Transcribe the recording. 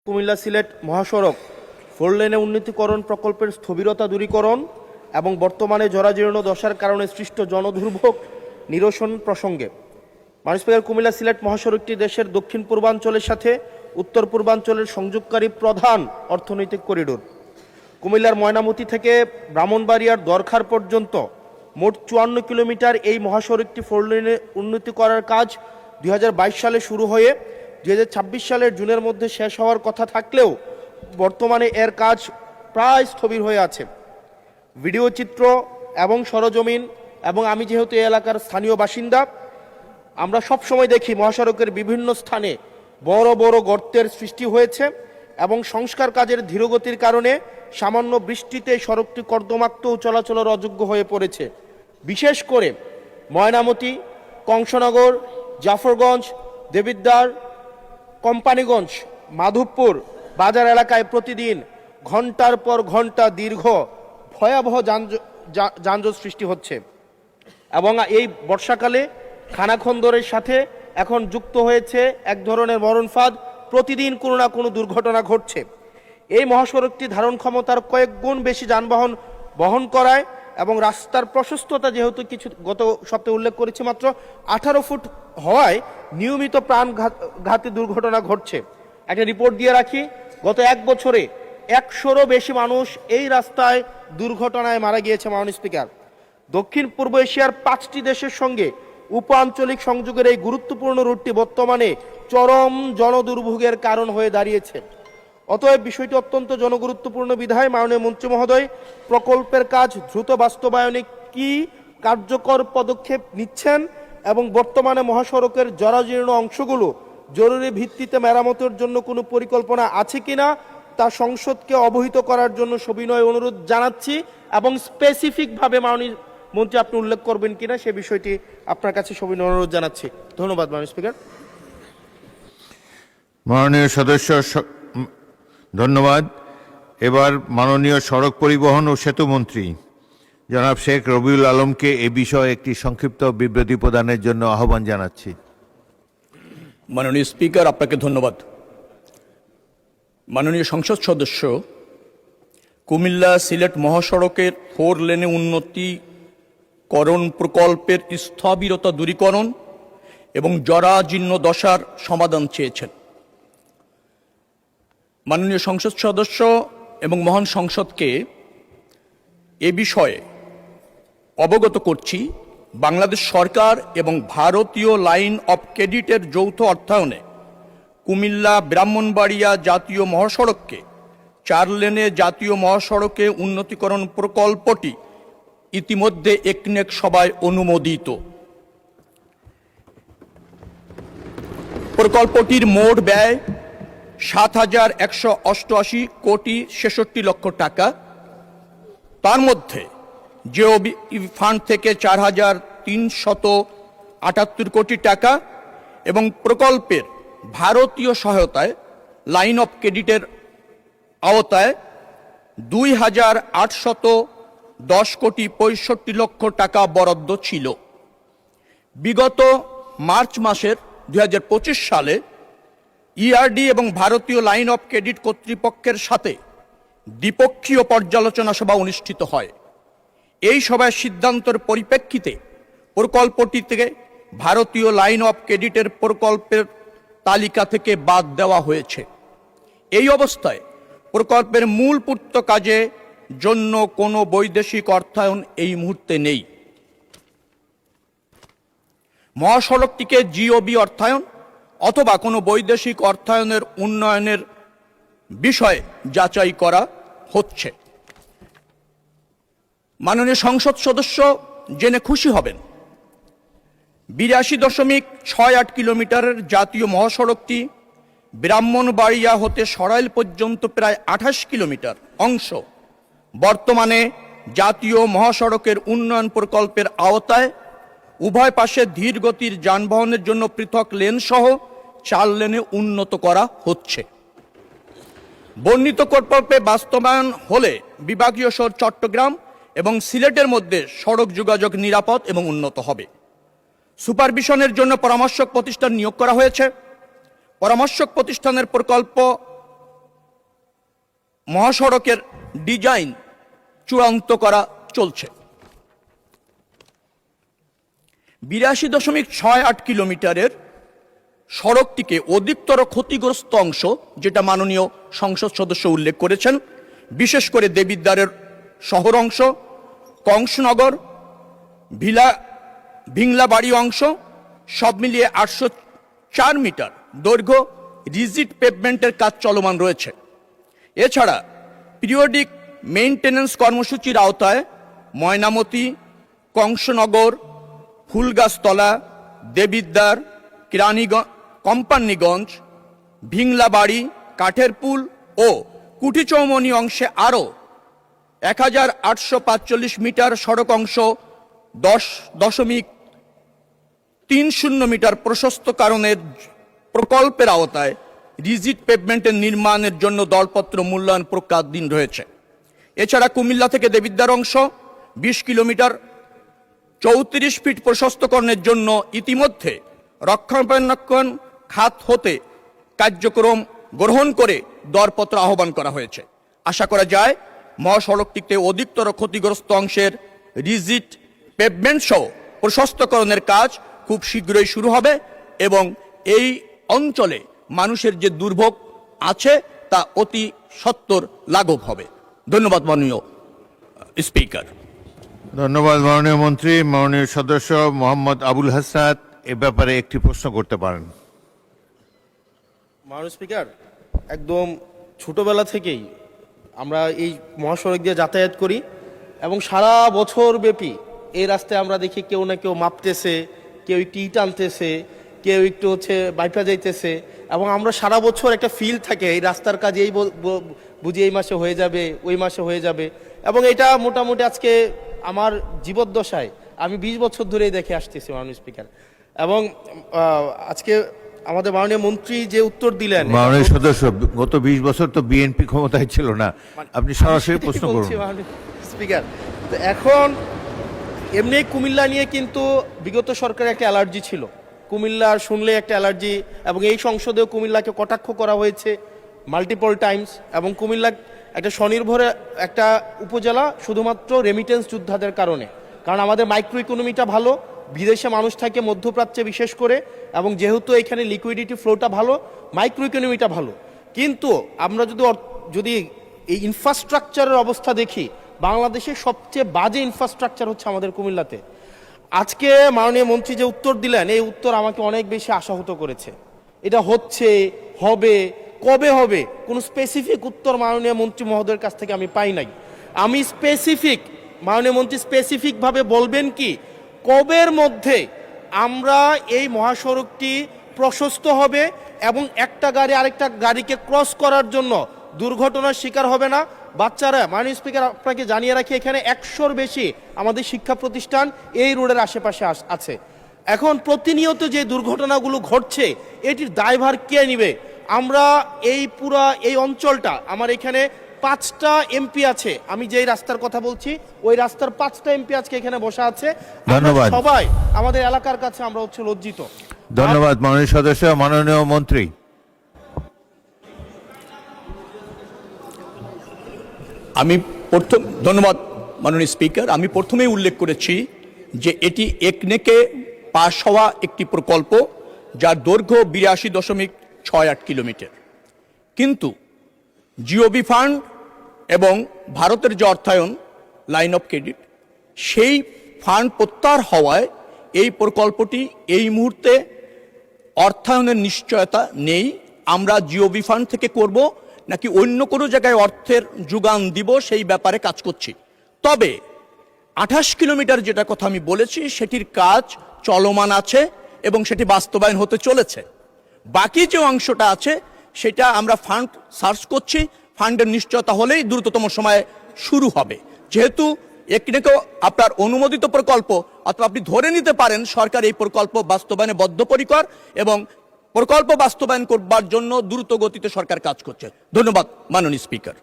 কুমিল্লা সিলেট মহাসড়ক 4 লেনে উন্নতিকরণ প্রকল্পের স্থবিরতা দূরীকরণ এবং বর্তমানে জরাজীর্ণ দশার কারণে সৃষ্ট জনদুর্ভোগ নিরসন প্রসঙ্গে মাননীয় স্পিকার, কুমিল্লা সিলেট মহাসড়কটি দেশের দক্ষিণ পূর্বাঞ্চলের সাথে উত্তর পূর্বাঞ্চলের সংযোগকারী প্রধান অর্থনৈতিক করিডোর। কুমিল্লার ময়নামতি থেকে ব্রাহ্মণবাড়িয়ার দরখার পর্যন্ত মোট 54 কিলোমিটার এই মহাসড়কটি 4 লেনে উন্নতি করার কাজ 2022 সালে শুরু হয়ে 2026 সালের জুনের মধ্যে শেষ হওয়ার কথা থাকলেও বর্তমানে এর কাজ প্রায় স্থবির হয়ে আছে। ভিডিও চিত্র এবং সরজমিন এবং আমি যেহেতু এই এলাকার স্থানীয় বাসিন্দা, আমরা সব সময় দেখি মহাসড়কের বিভিন্ন স্থানে বড় বড় গর্তের সৃষ্টি হয়েছে এবং সংস্কার কাজের ধীরগতির কারণে সামান্য বৃষ্টিতে সড়কটি কর্দমাক্ত ও চলাচলের অযোগ্য হয়ে পড়েছে। বিশেষ করে ময়নামতি, কংসনগর, জাফরগঞ্জ, দেবিদ্বার, কোম্পানিগঞ্জ, মাধবপুর বাজার এলাকায় প্রতিদিন ঘন্টার পর ঘন্টা দীর্ঘ ভয়াবহ যানজট সৃষ্টি হচ্ছে এবং এই বর্ষাকালে খানাখন্দরের সাথে এখন যুক্ত হয়েছে এক ধরনের মরণ ফাঁদ। প্রতিদিন কোনো না কোনো দুর্ঘটনা ঘটছে। এই মহাসড়কটি ধারণ ক্ষমতার কয়েক গুণ বেশি যানবাহন বহন করায় এবং রাস্তার প্রশস্ততা যেহেতু গত সপ্তাহে উল্লেখ করেছি মাত্র 18 ফুট হওয়ায় নিয়মিত প্রাণঘাতী দুর্ঘটনা ঘটছে। একটা রিপোর্ট দিয়ে রাখি, গত এক বছরে 100রও বেশি মানুষ এই রাস্তায় দুর্ঘটনায় মারা গিয়েছে। মাননীয় স্পিকার, দক্ষিণ পূর্ব এশিয়ার 5টি দেশের সঙ্গে উপ-আঞ্চলিক সংযোগের এই গুরুত্বপূর্ণ রুটটি বর্তমানে চরম জনদুর্ভোগের কারণ হয়ে দাঁড়িয়েছে। অতএব বিষয়টি অত্যন্ত জনগুরুত্বপূর্ণ বিধায় মাননীয় মন্ত্রী মহোদয় প্রকল্পের কাজ দ্রুত বাস্তবায়নে কি কার্যকর পদক্ষেপ নিচ্ছেন এবং বর্তমানে মহাসড়কের জরাজীর্ণ অংশগুলো জরুরি ভিত্তিতে মেরামতের জন্য কোনো পরিকল্পনা আছে কিনা তা সংসদকে অবহিত করার জন্য সবিনয় অনুরোধ জানাচ্ছি এবং স্পেসিফিকভাবে মাননীয় মন্ত্রী আপনি উল্লেখ করবেন কিনা সে বিষয়টি আপনার কাছে সবিনয় অনুরোধ জানাচ্ছি। ধন্যবাদ মাননীয় স্পিকার। মাননীয় সদস্য, ধন্যবাদ। এবার মাননীয় সড়ক পরিবহন ও সেতু মন্ত্রী জনাব শেখ রবিউল আলমকে এ বিষয়ে একটি সংক্ষিপ্ত বিবৃতি প্রদানের জন্য আহ্বান জানাচ্ছি। মাননীয় স্পিকার, আপনাকে ধন্যবাদ। মাননীয় সংসদ সদস্য, কুমিল্লা সিলেট মহাসড়কের 4 লেনে উন্নতিকরণ প্রকল্পের স্থবিরতা দূরীকরণ এবং জরাজীর্ণ দশার সমাধান চেয়েছেন। মাননীয় সংসদ সদস্য এবং মহান সংসদকে এ বিষয়ে অবগত করছি, বাংলাদেশ সরকার এবং ভারতীয় লাইন অফ ক্রেডিটের যৌথ অর্থায়নে কুমিল্লা ব্রাহ্মণবাড়িয়া জাতীয় মহাসড়ককে 4 লেনে জাতীয় মহাসড়কে উন্নতিকরণ প্রকল্পটি ইতিমধ্যে একনেক সভায় অনুমোদিত। প্রকল্পটির মোট ব্যয় 7,188 কোটি 66 লক্ষ টাকা। তার মধ্যে জিওবি ফান্ড থেকে 4,378 কোটি টাকা এবং প্রকল্পের ভারতীয় সহায়তায় লাইন অফ ক্রেডিটের আওতায় 2,810 কোটি 65 লক্ষ টাকা বরাদ্দ ছিল। বিগত মার্চ মাসের 2025 সালে ইআরডি এবং ভারতীয় লাইন অফ ক্রেডিট কর্তৃপক্ষের সাথে দ্বিপক্ষীয় পর্যালোচনা সভা অনুষ্ঠিত হয়। এই সভায় সিদ্ধান্তের পরিপ্রেক্ষিতে প্রকল্পটি থেকে ভারতীয় লাইন অফ ক্রেডিটের প্রকল্পের তালিকা থেকে বাদ দেওয়া হয়েছে। এই অবস্থায় প্রকল্পের মূল পূর্ত কাজে জন্য কোনো বৈদেশিক অর্থায়ন এই মুহূর্তে নেই। মহাসড়কটিকে জিওবি অর্থায়ন অথবা কোনো বৈদেশিক অর্থায়নের উন্নয়নের বিষয়ে যাচাই করা হচ্ছে। মাননীয় সংসদ সদস্য জেনে খুশি হবেন, 82.68 কিলোমিটারের জাতীয় মহাসড়কটি ব্রাহ্মণবাড়িয়া হতে সরাইল পর্যন্ত প্রায় 28 কিলোমিটার অংশ বর্তমানে জাতীয় মহাসড়কের উন্নয়ন প্রকল্পের আওতায় উভয় পাশে ধীর গতির যানবাহনের জন্য পৃথক লেন সহ 4 লেনে উন্নত করা হচ্ছে। বর্ণিত প্রকল্পে বাস্তবায়ন হলে বিভাগীয় শহর চট্টগ্রাম এবং সিলেটের মধ্যে সড়ক যোগাযোগ নিরাপদ এবং উন্নত হবে। সুপারভিশনের জন্য পরামর্শক প্রতিষ্ঠান নিয়োগ করা হয়েছে। পরামর্শক প্রতিষ্ঠানের প্রকল্প মহাসড়কের ডিজাইন চূড়ান্ত করা চলছে। 82.68 কিলোমিটারের সড়কটিকে অধিকতর ক্ষতিগ্রস্ত অংশ, যেটা মাননীয় সংসদ সদস্য উল্লেখ করেছেন, বিশেষ করে দেবিদ্বারের শহর অংশ, কংসনগর, ভিংলাবাড়ি অংশ, সব মিলিয়ে 804 মিটার দৈর্ঘ্য রিজিড পেভমেন্টের কাজ চলমান রয়েছে। এছাড়া পিরিয়ডিক মেইনটেনেন্স কর্মসূচির আওতায় ময়নামতি, কংসনগর, ফুলগাছতলা, দেবিদ্বার, কোম্পানিগঞ্জ, ভিংলাবাড়ি, কাঠেরপুল ও কুঠিচৌমনি অংশে আরও 1845 মিটার সড়ক অংশ 10.30 মিটার প্রশস্তকরণের প্রকল্পের আওতায় রিজিড পেভমেন্টের নির্মাণের জন্য দরপত্র মূল্যায়ন প্রক্রিয়াধীন রয়েছে। এছাড়া কুমিল্লা থেকে দেবিদ্বার অংশ 20 কিলোমিটার 34 ফিট প্রশস্তকরণের জন্য ইতিমধ্যে রক্ষণাবেক্ষণ খাত হতে কার্যক্রম গ্রহণ করে দরপত্র আহ্বান করা হয়েছে। আশা করা যায় মহাসড়কটিতে অধিকতর ক্ষতিগ্রস্ত অংশের রিজিড পেভমেন্ট সহ প্রশস্তকরণের কাজ খুব শীঘ্রই শুরু হবে এবং এই অঞ্চলে মানুষের যে দুর্ভোগ আছে তা অতি সত্বর লাঘব হবে। ধন্যবাদ মাননীয় স্পিকার। ধন্যবাদ মাননীয় মন্ত্রী। মাননীয় সদস্য মোহাম্মদ আবুল হাসনাত এ ব্যাপারে একটি প্রশ্ন করতে পারেন। মাননীয় স্পিকার, একদম ছোটবেলা থেকেই আমরা এই মহাসড়ক দিয়ে যাতায়াত করি এবং সারা বছর ব্যাপী এই রাস্তায় আমরা দেখি কেউ না কেউ মাপতেছে, কেউ একটু ইট আনতেছে, কেউ একটু বাইপা যাইতেছে এবং আমরা সারা বছর একটা ফিল থাকে এই রাস্তার কাজ এই বুঝি এই মাসে হয়ে যাবে, ওই মাসে হয়ে যাবে এবং এটা মোটামুটি আজকে আমার জীবদ্দশায় আমি 20 বছর ধরেই দেখে আসতেছি মাননীয় স্পিকার। এবং আজকে আমাদের মাননীয় মন্ত্রী যে উত্তর দিলেন, মাননীয় সদস্য, গত 20 বছর তো বিএনপি ক্ষমতায় ছিল না, আপনি সরাসরি প্রশ্ন করুন। স্পিকার, তো এখন এমনি কুমিল্লা নিয়ে কিন্তু বিগত সরকারের একটা অ্যালার্জি ছিল, কুমিল্লার শুনলে একটা অ্যালার্জি এবং এই সংসদেও কুমিল্লাকে কটাক্ষ করা হয়েছে মাল্টিপল টাইমস এবং কুমিল্লা একটা স্বনির্ভর একটা উপজেলা শুধুমাত্র রেমিটেন্স যোদ্ধাদের কারণে, কারণ আমাদের মাইক্রো ইকোনমিটা ভালো, বিদেশে মানুষ থাকে মধ্যপ্রাচ্যে বিশেষ করে, এবং যেহেতু এখানে লিকুইডিটি ফ্লোটা ভালো, মাইক্রো ইকোনমিটা ভালো। কিন্তু আমরা যদি এই ইনফ্রাস্ট্রাকচারের অবস্থা দেখি, বাংলাদেশের সবচেয়ে বাজে ইনফ্রাস্ট্রাকচার হচ্ছে আমাদের কুমিল্লাতে। আজকে মাননীয় মন্ত্রী যে উত্তর দিলেন, এই উত্তর আমাকে অনেক বেশি আশাহত করেছে। এটা হচ্ছে, হবে, কবে হবে, কোনো স্পেসিফিক উত্তর মাননীয় মন্ত্রী মহোদয়ের কাছ থেকে আমি পাই নাই। আমি মাননীয় মন্ত্রী স্পেসিফিকভাবে বলবেন কি কবের মধ্যে আমরা এই মহাসড়কটি প্রশস্ত হবে এবং একটা গাড়ি আরেকটা গাড়িকে ক্রস করার জন্য দুর্ঘটনার শিকার হবে না। বাচ্চারা, মাননীয় স্পিকার আপনাকে জানিয়ে রাখি, এখানে 100-র বেশি আমাদের শিক্ষা প্রতিষ্ঠান এই রোডের আশেপাশে আছে। এখন প্রতিনিয়ত যে দুর্ঘটনাগুলো ঘটছে এটির দায়ভার কে নেবে? আমরা এই অঞ্চলটা, আমার এখানে 5টা এমপি আছে, আমি যেই রাস্তার কথা বলছি ওই রাস্তার 5টা এমপি আজকে এখানে বসা আছে। ধন্যবাদ। সবাই আমাদের এলাকার কাছে আমরা লজ্জিত। ধন্যবাদ মাননীয় সদস্য। মাননীয় মন্ত্রী। ধন্যবাদ মাননীয় স্পিকার। আমি প্রথমেই উল্লেখ করেছি যে এটি একনেকে পাশ হওয়া একটি প্রকল্প যার দৈর্ঘ্য 82.68 কিলোমিটার, কিন্তু জিওবি ফান্ড এবং ভারতের যে অর্থায়ন লাইন অফ ক্রেডিট, সেই ফান্ড প্রত্যাহার হওয়ায় এই প্রকল্পটি এই মুহূর্তে অর্থায়নের নিশ্চয়তা নেই। আমরা জিওবি ফান্ড থেকে করব নাকি অন্য কোনো জায়গায় অর্থের যোগান দিব সেই ব্যাপারে কাজ করছি। তবে 28 কিলোমিটার যেটা কথা আমি বলেছি সেটির কাজ চলমান আছে এবং সেটি বাস্তবায়ন হতে চলেছে। বাকি যে অংশটা আছে সেটা আমরা ফান্ড সার্চ করছি, ফান্ডের নিশ্চয়তা হলেই দ্রুততম সময়ে শুরু হবে। যেহেতু একটিকেও আপনার অনুমোদিত প্রকল্প, অথবা আপনি ধরে নিতে পারেন সরকার এই প্রকল্প বাস্তবায়নে বদ্ধপরিকর এবং প্রকল্প বাস্তবায়ন করবার জন্য দ্রুত গতিতে সরকার কাজ করছে। ধন্যবাদ মাননীয় স্পিকার।